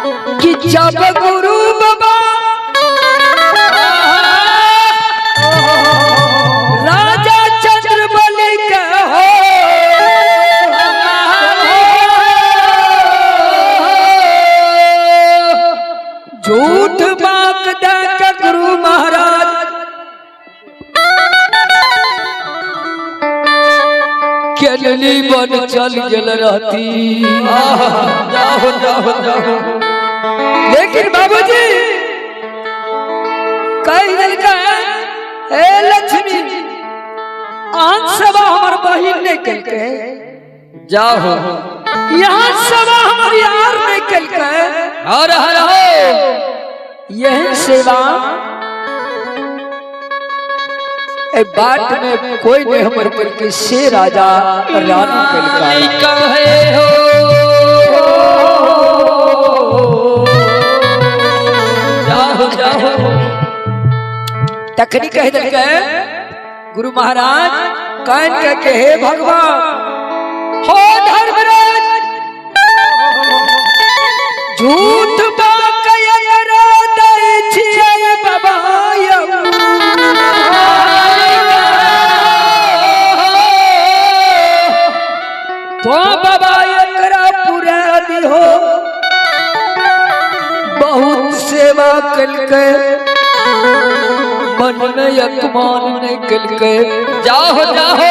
कि जब गुरु बाबा राजा चंद्रबली के हो झूठ बात देकर गुरु महाराज केलनी बन चल गल रहती। जाओ जाओ जाओ। लेकिन बाबूजी कई दिल का हे लक्ष्मी आंख सभा हमार बहिन ने कल के जाओ यहाँ सभा हमारी यार ने कल के हर हर हो यह सेवा ए बाट में कोई नहीं हमर कल के से राजा रानी कल का कहे हो जाओ जाओ। तखनी कह दिल के गुरु महाराज कान के हे भगवान हो धर्मराज झूठ बात करा दई छिए बाबा तो बाबा एकरा पूरा दी हो बहुत सेवा कल के मन में अपमान निकल के जाओ जाओ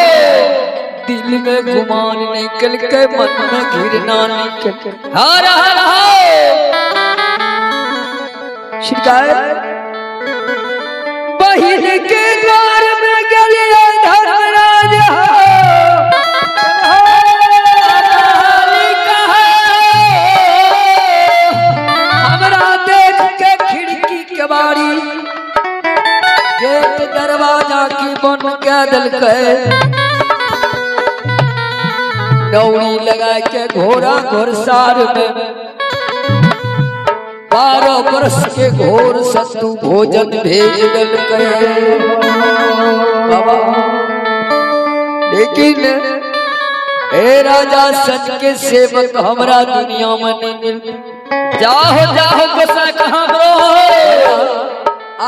दिल में गुमान निकल के मन में घृणा निकल के हर हर शिकायत बहिन के द्वार में गलिया धर्मराज हमरा देख के खिड़की के बारी गेट दरवाजा की बन के दल के दौड़ी लगा के घोड़ा घोड़सार में 12 वर्ष के घोर सतु भोजन भेज दल के बाबा। लेकिन हे राजा सच के सेवक हमरा दुनिया में नहीं मिल जाओ जाओ गोसा कहाँ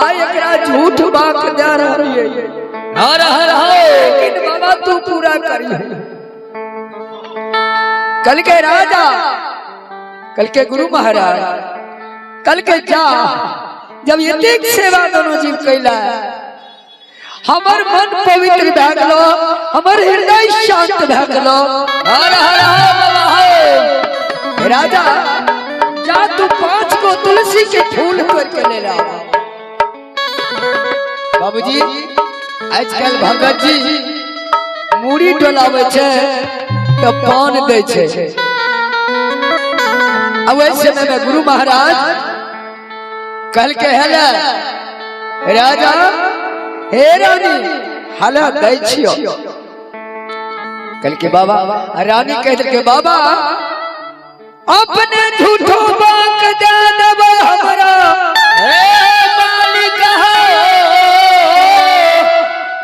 आ एकरा झूठ बात जा रही है हर हर लेकिन बाबा तू पूरा करी कल के राजा कल के गुरु महाराज कल के जा जब ये देख सेवा दोनों जीव कैला हमर मन पवित्र भए गेलो हमर हृदय शांत भए गेलो हर हर राजा जा तू 5 को तुलसी के फूल तोड़ के ले ला। बाबूजी आजकल भगत जी मूड़ी डोलावे छे तो पान दे छे अब वैसे में गुरु महाराज कल के हला राजा हे रानी हला दे छियो कल के बाबा रानी कह दे के बाबा अपने झूठो बाक दे देबो हमरा हे मालिक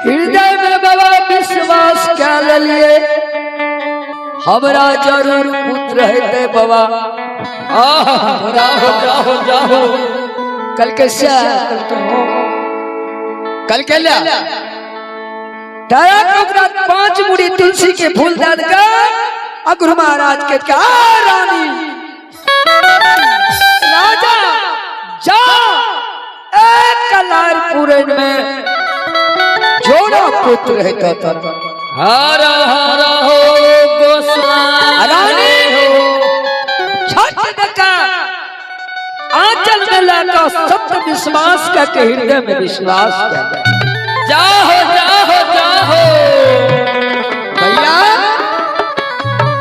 हृदय में बाबा विश्वास कर लिए हमरा जरूर पुत्र है बाबा जाओ जाओ जाओ कल के कल के ला तारा 5 मुड़ी तुलसी के फूल दाद का गुरु महाराज के क्या रानी राजा जा एक कलार पूरे में जोड़ा पुत्र है हर हर हो गोस्वामी रानी हो छठ का आंचल में लाका सत्य विश्वास का के हृदय में विश्वास कर जाओ जाओ जाओ भैया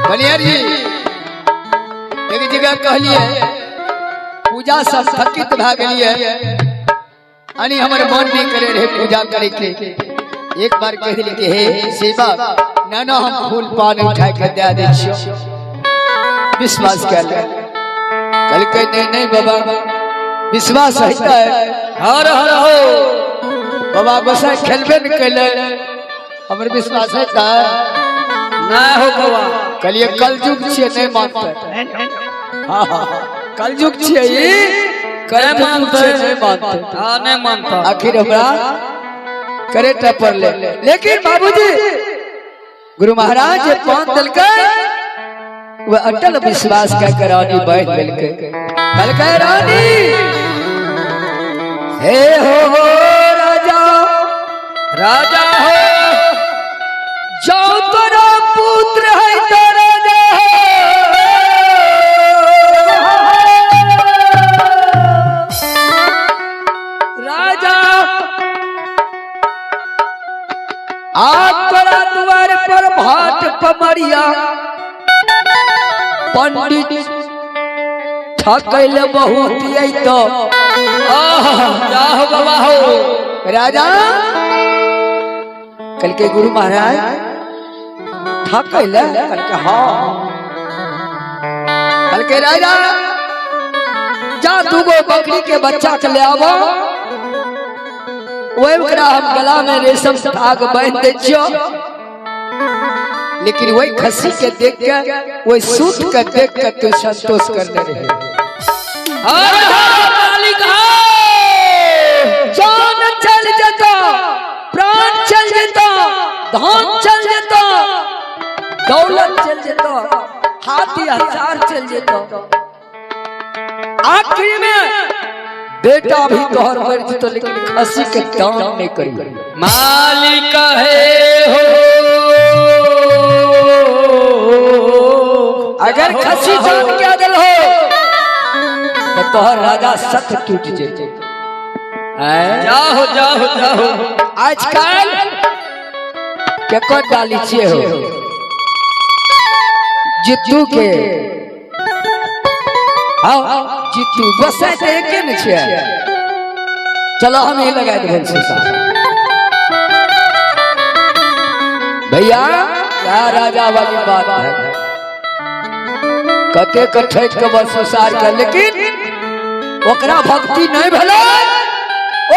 बलियारी एक जगह कहलिए पूजा सब थकित भ गेलिए अनि हमर मन नहीं करे रहे पूजा करे के एक बार कह दिली कि हे सेवा ना ना हम फूल पान उठा के दे दे छियो विश्वास कर ले कल के नहीं बाबा विश्वास होता है हर हर हो बाबा गोसाई खेलबे न कैले हमर विश्वास होता है ना हो बाबा कलिए कल युग छे नहीं मानते हां हां कलयुग छिए करे मानते नहीं मानता आखिर हमरा करे टपर ले। लेकिन बाबूजी गुरु महाराज जे पान दिलके वह अटल विश्वास का रानी बैठ मिलके कल कह रानी हे हो राजा राजा हो जो तोरा पुत्र है तो राजा राजा आप तोरा द्वार पर भाट पमरिया पंडित ठकैल बहुत तो बाबा हो राजा कल के गुरु महाराज ठकैल कल के हाँ कल के राजा जा दूगो बकरी के बच्चा के ले आवो वही हम गला में रेशम से आग बांध दे लेकिन वही खसी के देख के वही सूट के देख के तू संतोष करने रहे। जान चल जाता प्राण चल जाता धन चल जाता दौलत चल जाता हाथी हजार चल जाता आखिर में बेटा भी तोहर मर तो लेकिन खसी के दान नहीं करी मालिक है हो अगर खसी जान क्या दिल हो तो तोहर राजा सत टूट जेते जाओ जाओ जाओ आजकल के को डाली छे हो जितू के हाँ जितू बस ऐसे के न छे चलो हम ही लगा दे भैया क्या राजा वाली बात है कते कठै के बस सार कर लेकिन ओकरा भक्ति नहीं भला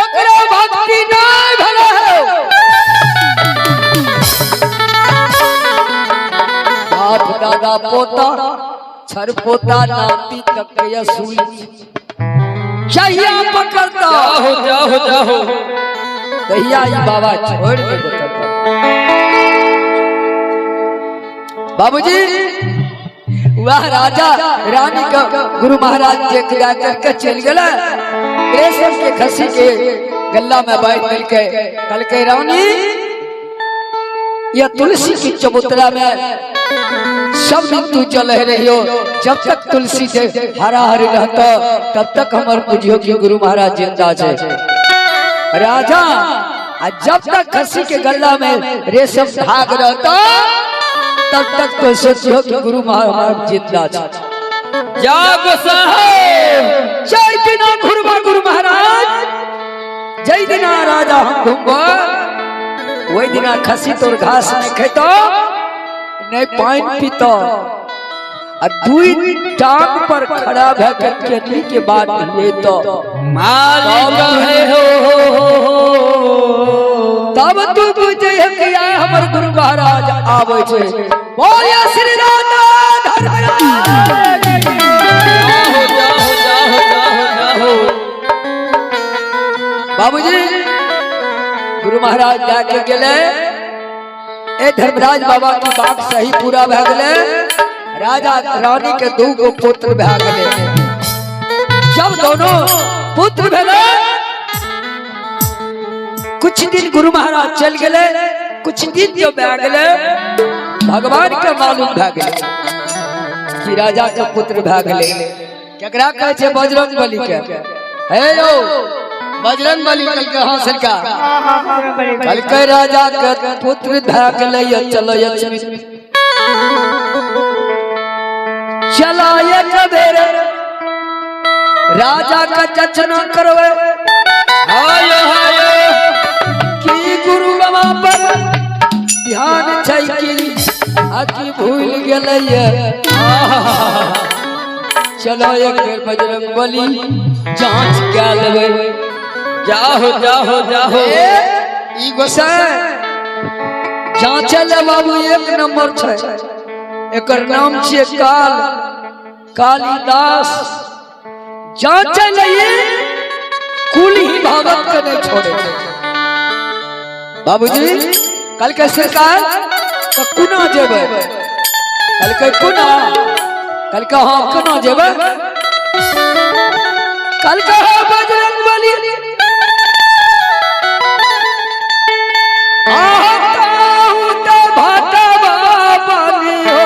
ओकरा भक्ति नहीं भला बाप दादा पोता छर पोता नाती तक या सूली चाहिए पकड़ता जाओ जाओ जाओ भैया ये बाबा छोड़ के बताता बाबूजी वह राजा रानी का गुरु महाराज के किया करके चल गया रेशम के खसी के गल्ला में बैठ मिलके कल के रानी यह तुलसी की चबूतरा में सब दिन तू चल रही हो जब तक तुलसी से हरा हरी रहता तब तक हमार बुझियो कि गुरु महाराज जिंदा है राजा जब तक खसी के गल्ला में रेशम भाग रहता तब तक तो सोचियो कि गुरु महाराज जिंदा है जागो साहेब जय दिना गुरु महाराज जय दिना राजा हम घूमबा वही दिना खसी तोर घास नहीं खेतो नहीं पानी पीतो दुई टांग पर खड़ा भकर केतली के बाद ये तो मालिक है हो तब तू बुझे कि हमर गुरु महाराज आवे छे बोलिए श्री राधा धर्मराज बाबूजी गुरु महाराज जाके गेले ए धर्मराज बाबा की बात सही पूरा भए गेले राजा रानी के दो गो पुत्र भए गेले जब दोनों पुत्र भेले कुछ दिन गुरु महाराज चल गेले कुछ दिन जो भए गेले भगवान के मालूम भए गेले कि राजा के पुत्र भए गेले केकरा कहै छै बजरंग बली के हे यौ बजरंग बली कल के हां सरकार कल के राजा के पुत्र भए गेले चलो चला एक बेर राजा का जचना करवे हाय हाय कि गुरु बाबा पर ध्यान छै कि आकी भूल गेलै चलो एक बेर बजरंग बली जांच के लेबै जाओ जाओ जाओ ई गोसाई जांच ले बाबू एक नंबर छै एकर नाम छियै कालिदास जांचे नहीं कुल ही भावत के नहीं छोड़े। बाबूजी कल के सरकार तो कुना जेबे, कल के कुना, कल का हाँ कुना जेबे, कल का हाँ बजरंग बली आता हूँ तो भाटा बाबली हो।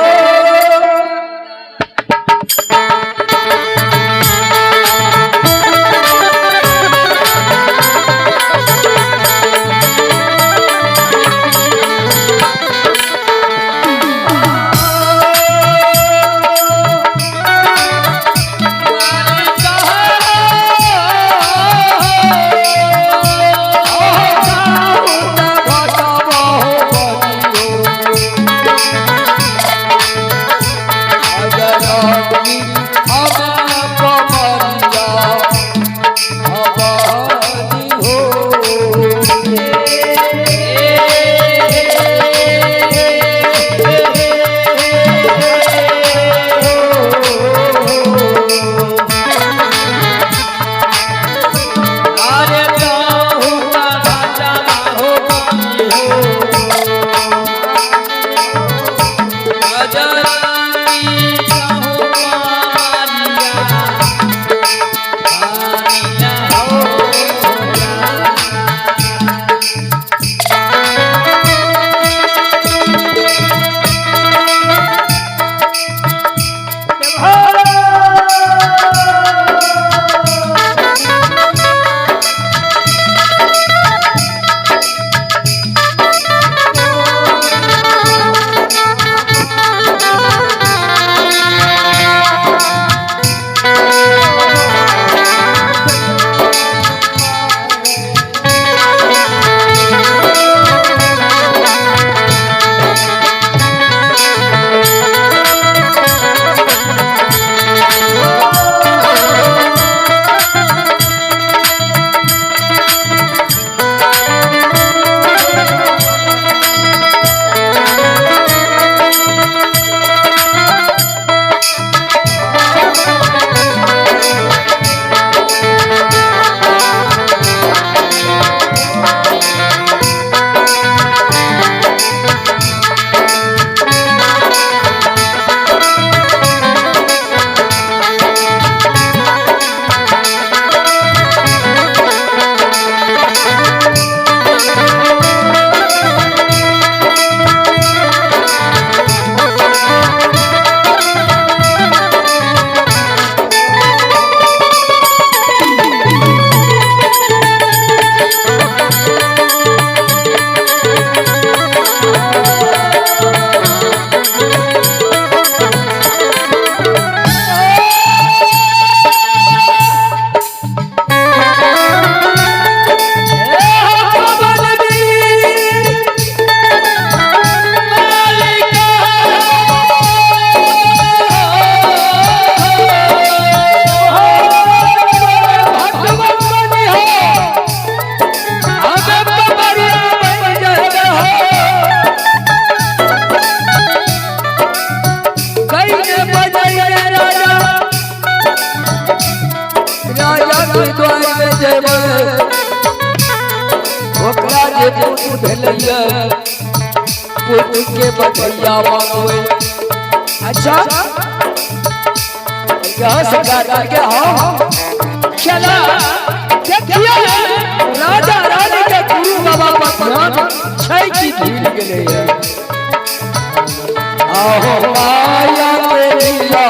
के बटैया मांगोए। अच्छा क्या सरकार करके हाँ चला देखिए राजा रानी के गुरु बाबा पकवान छई की भीड़ गेले है। आओ माया के लिया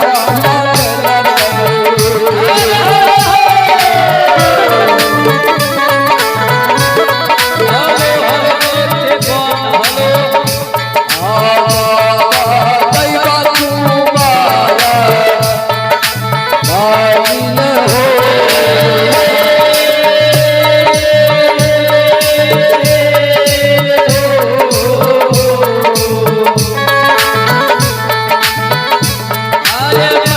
Yeah.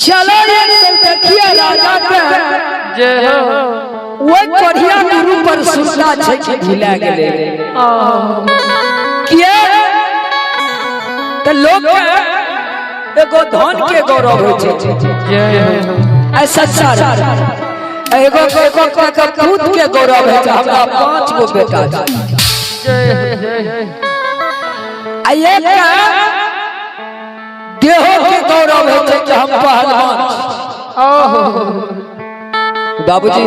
चलो देखिए राजा के जय हो वो कढ़िया गुरु पर सुनला छै कि भुला गेले किए त लोग एगो धन के गौरव होइ छै जय हो ऐसा सारा एगो के पूत के गौरव है हमरा 5 गो बेटा जय हो आये देहो के गौरव है कि हम पहलवान बाबूजी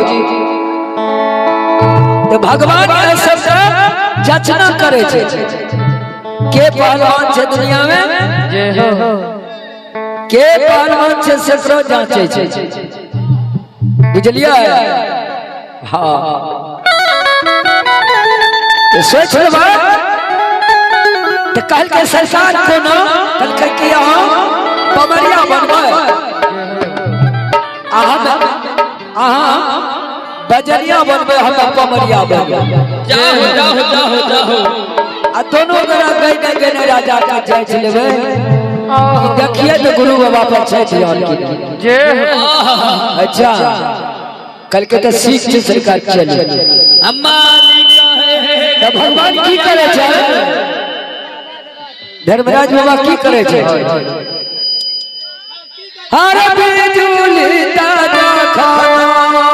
तो भगवान ऐसा जांचना करे छे के पहलवान छे दुनिया में जय हो के पहलवान छे सेकरो जांचे छे बुझलिया हां तो सोच लेबा तो कल के सरकार को ना कल के किया पमरिया बनवाए आहा बजरिया बनबे हम पमरिया बनबे जाओ जाओ जाओ जाओ आ दोनों मेरा गई राजा का जांच लेबे देखिए तो गुरु बाबा पर छै ध्यान की जय हो अच्छा कल के तो सीख छै सरकार चले अम्मा जी कहे तब भगवान की करे छै धर्मराज बाबा की करे छै हर बिजुली ताजा खाना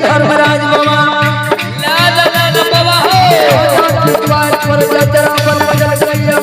धर्मराज बाबा बाबा हो द्वार पर जतरा पर बजा गया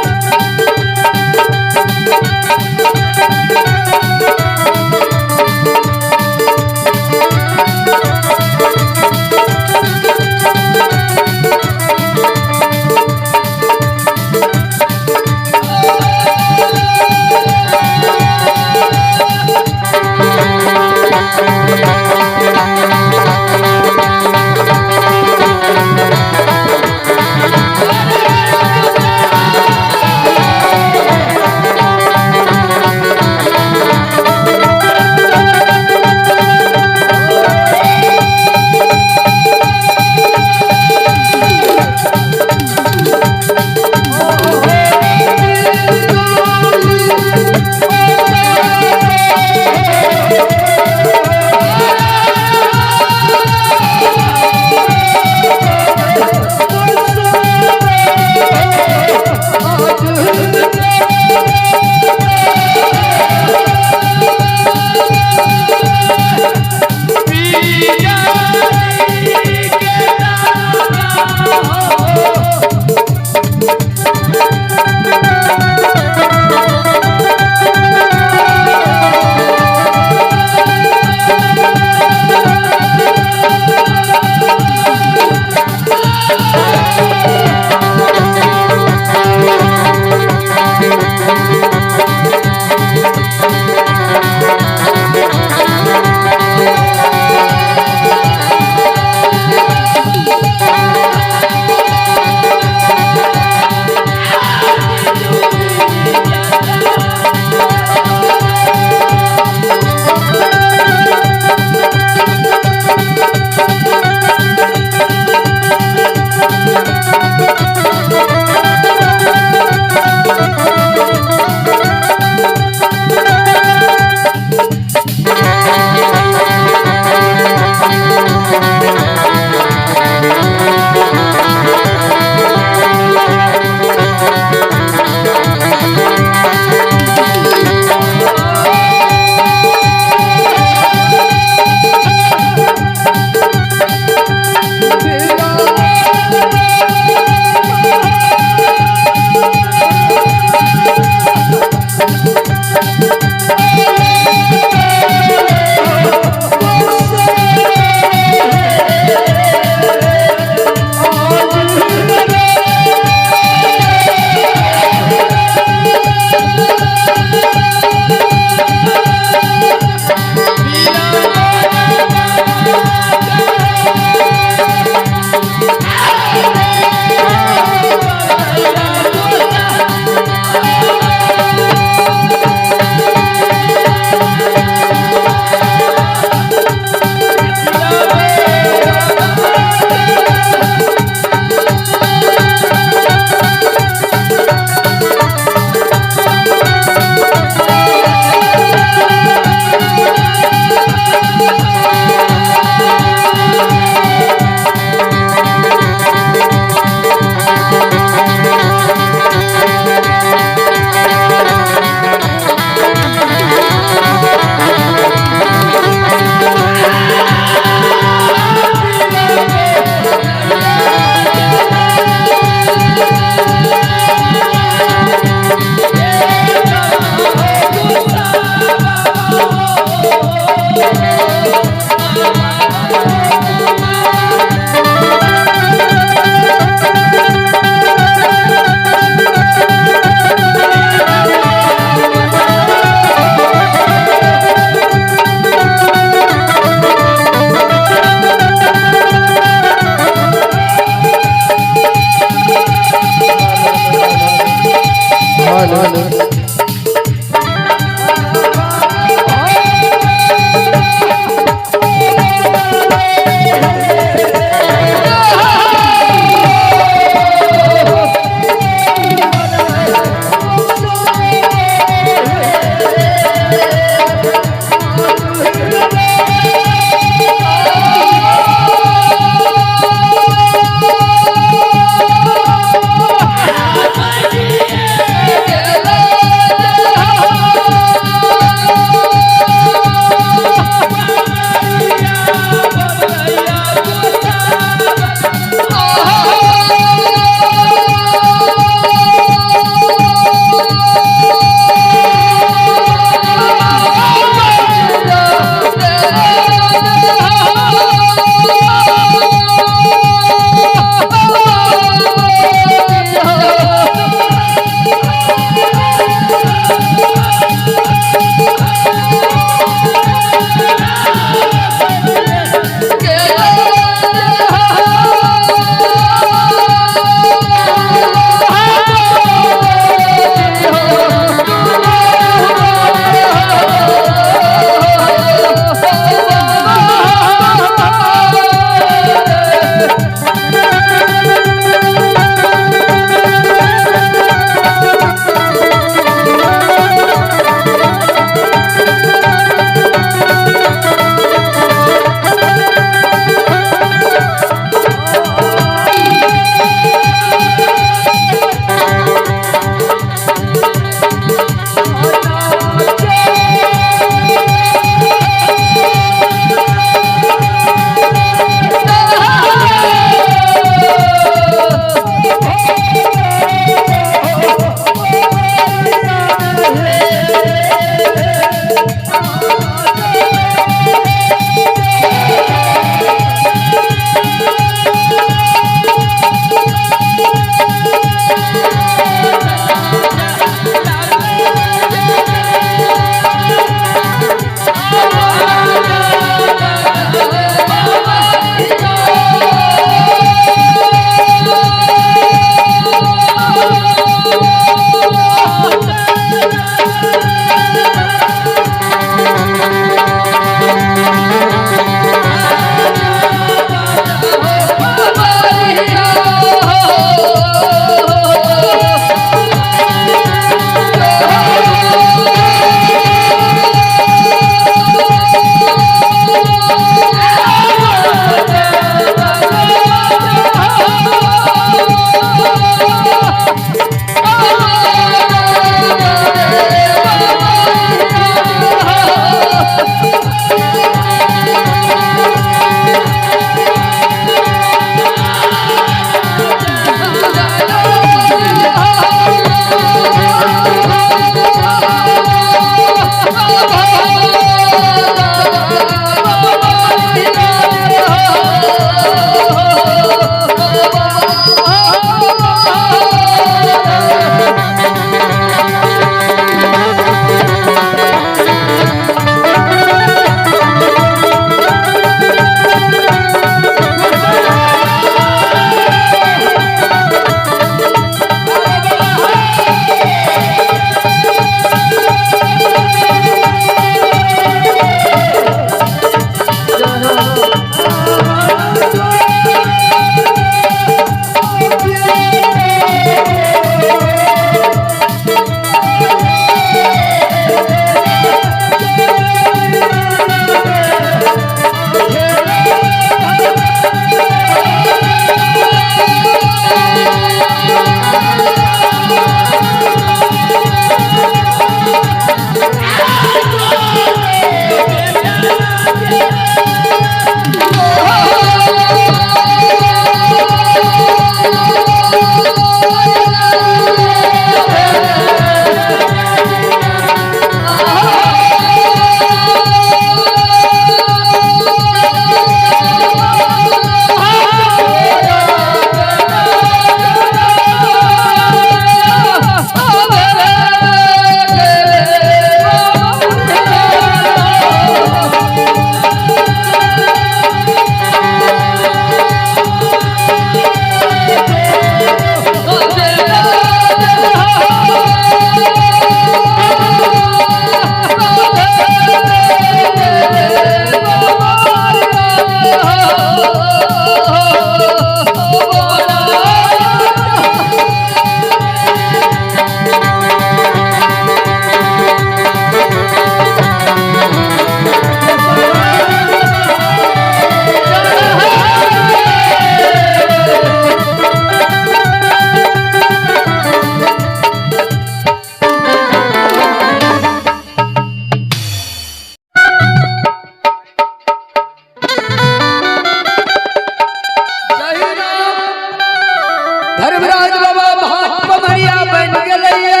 धर्मराज बाबा भात पमरिया बन गए।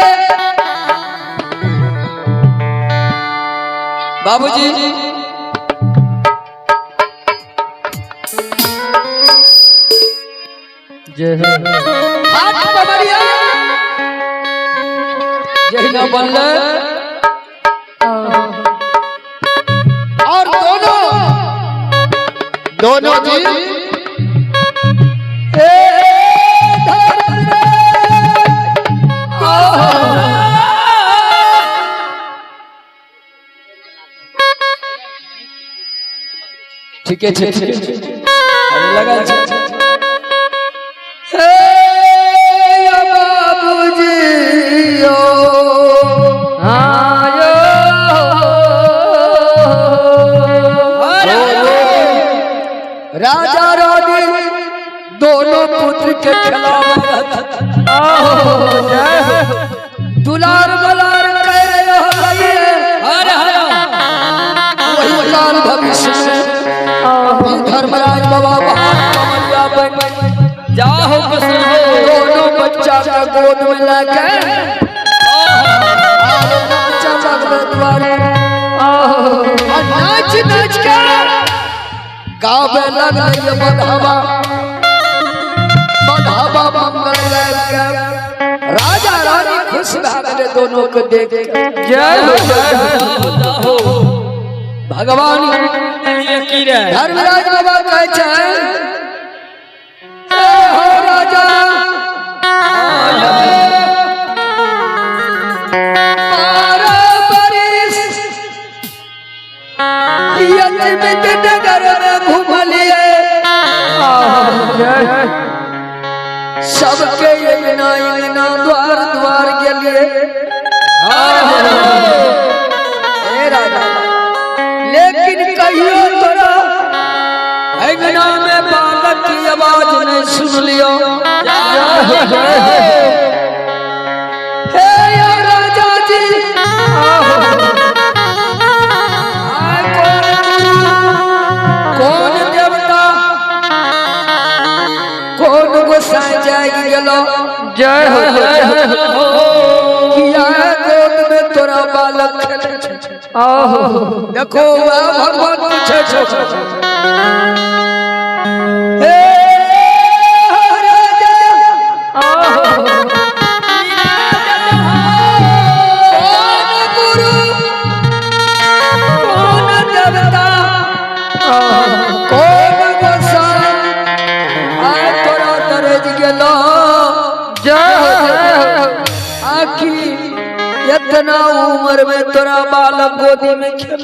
बाबूजी भात पमरिया यही न बनल और दोनों जी ठीक है लगा बाबूजी राजा रानी दोनों पुत्र के खिलाफ दुलार बलार वही काल भविष्य में धर्मराज बाबा पमरिया बन जाओ दोनों बच्चा का गोद में लेकर नाच नाच कर गावे लगे बधावा मंगल गाकर राजा रानी खुश भागले दोनों को देख जय हो भगवान धर्मराज बाबा कहते हैं हो राजा नगर में घूम लिए सबके इंगना द्वार द्वार के लिए लेकिन कहियो तोरा अंगना में बालक की आवाज नहीं सुन लियो। हे राजा जी कौन देवता कौन गोसाई जाग गेलो जय हो किया गोद में तोरा बालक देखो भगवान पूछे हे राजा कौन गुरु कौन देवता कौन गोसाई तोरा दरज गेलो जय आखिर इतना उम्र में तोरा बालक गोदी में खेल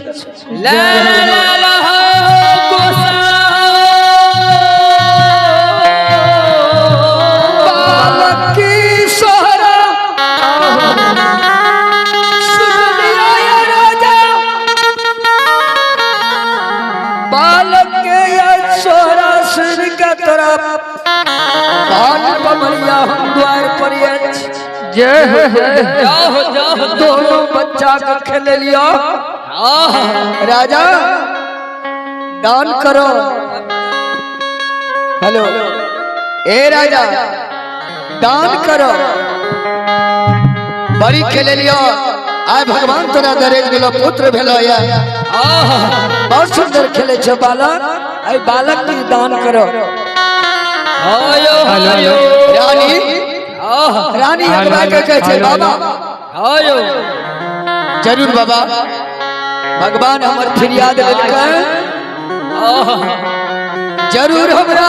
बालक की सोहरा सुन लिया ये राजा बालक के ये सोहरा सुन के तोरा भात पमरिया हम द्वार पर जय हो दोनों बच्चा का खेल लिया राजा दान करो। हेलो ए राजा दान करो बड़ी खेल लिया आय भगवान तोरा दरेज गेलो पुत्र भेलो या बहुत सुंदर खेले छो बालक आय बालक की दान करो। रानी रानी कहते बाबा जरूर बाबा भगवान हमर फरियाद लेकर जरूर हमरा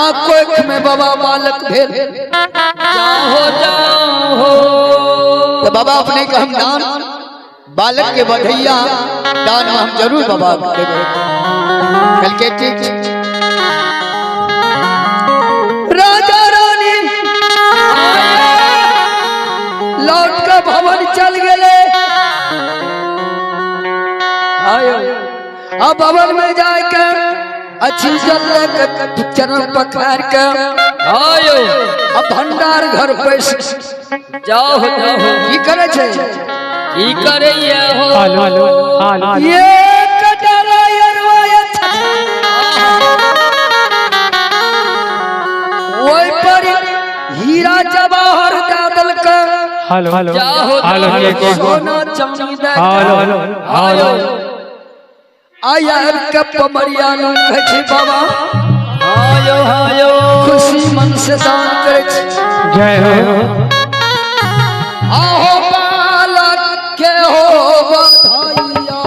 आंख में बाबा बालक भेल तो बाबा अपने का हम दान बालक के बढ़ैया दान में हम जरूर बाबा देंगे कल के ठीक राजा रानी लौट का भवन चल गए अब भवन में जाकर अच्छी जल चरण पखार कर अब भंडार घर पे जाओ की करे छे की करे हो ये कटरा यरवायत ओई पर हीरा जवाहर दादल का हेलो हेलो जाहो हेलो हेलो सोना चांदी दा हेलो हेलो हेलो आया के पमरिया नु कहै छै बाबा हायो हायो खुशी मन से दान करे छै जय हो आहो बालक के हो बधाइया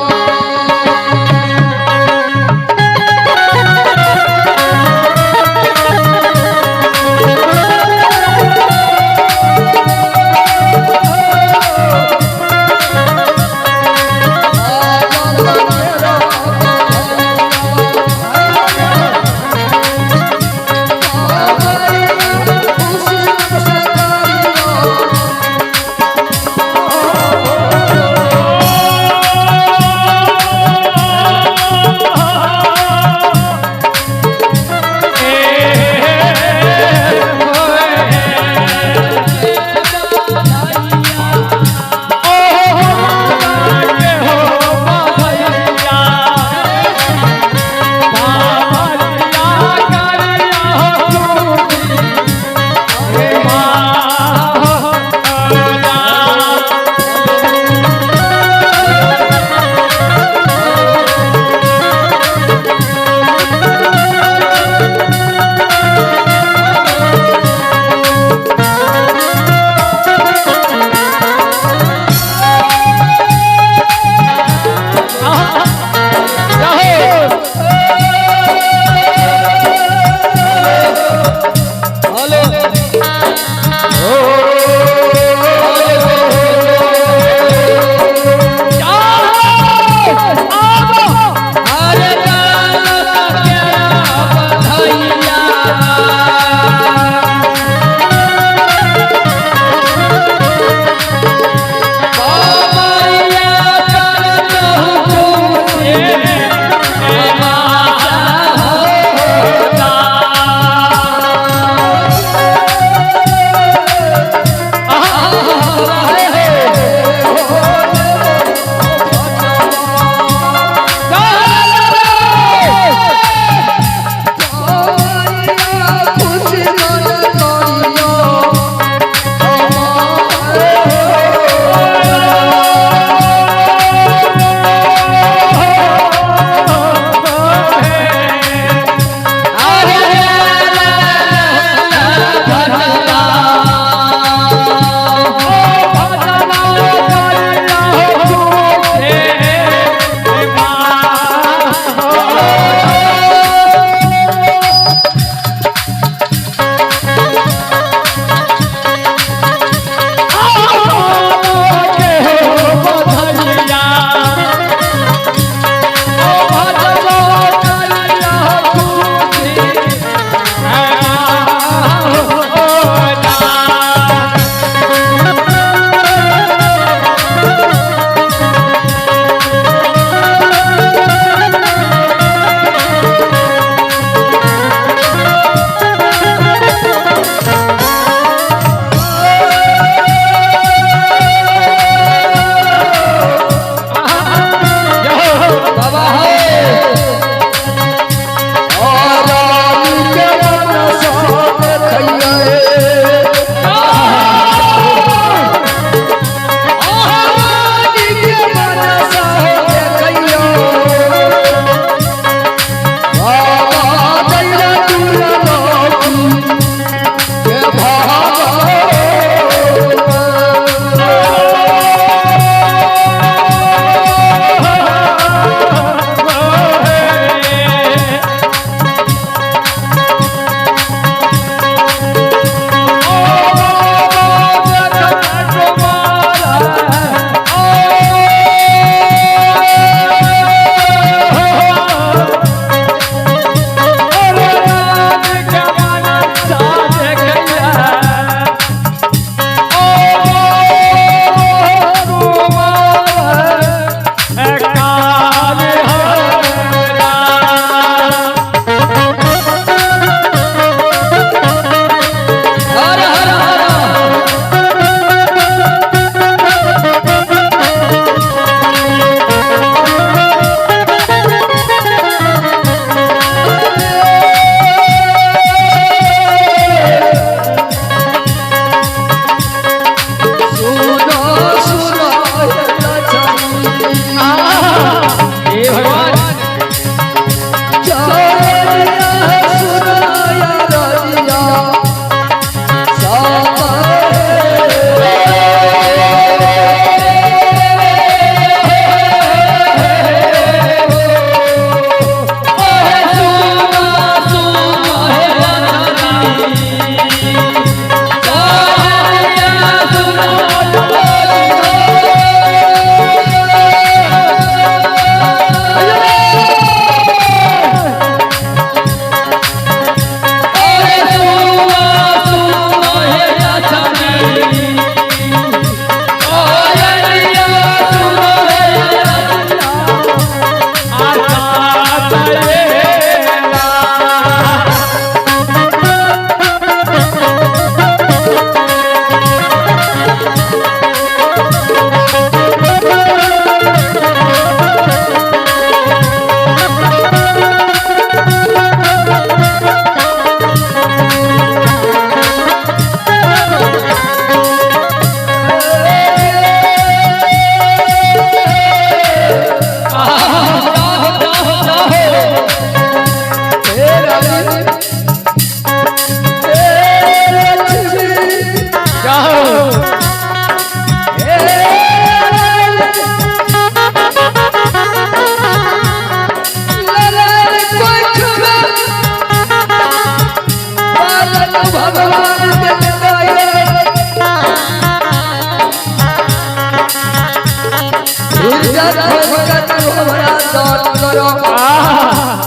इज्जत भगत हमरा दान करो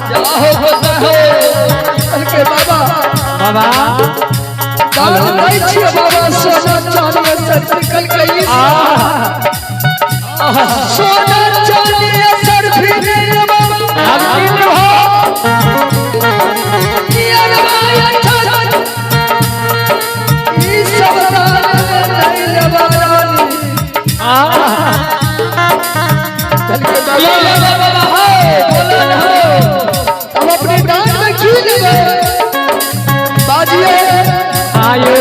जाहो बसहो के बाबा बाबा दान दै छियै बाबा सोना चांदी से निकल गई सोना चांदी सर फिर बाबा हम दिन हो ये नवाया छन ई सब दान नहीं लेवानी चल के बाबा हो बोलन हो हम अपने प्राण में खींच गए बाजिए आयो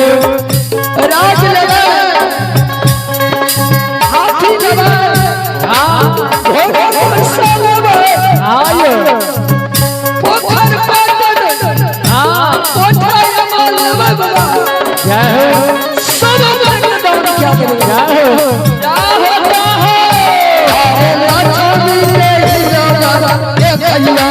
राज लगा हाथी लगा घोड़ा लगा आयो पोखर पाटन पोखर माल बाबा जय हो सब वर्ग दौड़ क्या करे जय हो जाहो लाचारी ले जाना ए भैया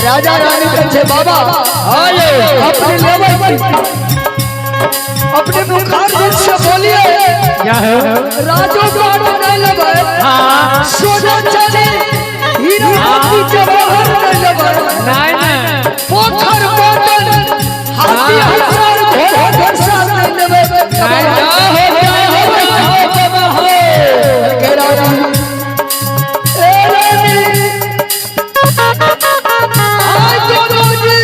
राजा रानी कहे बाबा अपने लेवल अपने मुखार से बोलिए क्या है राजो काट नहीं लगे हाँ सोना चले हीरा मोती जवाहर नहीं लगे नहीं नहीं पोखर बोतल हाथी हजार घोड़ा घरसा नहीं लगे के राजा ए रानी आज तो जी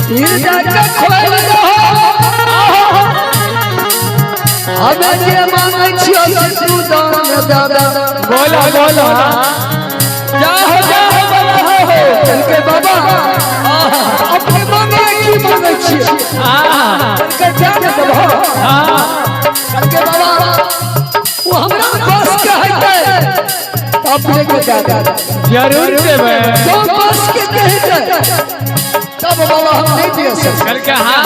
हीरा का खोल दो हमें जे मांगे छियो तू दान दादा बोलो बोलो जाओ चल के बाबा अपने मांगे की मांगे छियो के जाने दो चल के बाबा वो हमरा बस के है अपने के दादा जरूर देवे तो बस के कहते तब बाबा हम नहीं दे सकते कल के हाँ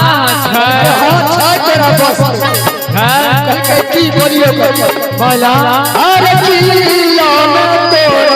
हां तेरा बस कल के की बोलियो बोला अरे जिया में तेरा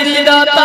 सिरदाता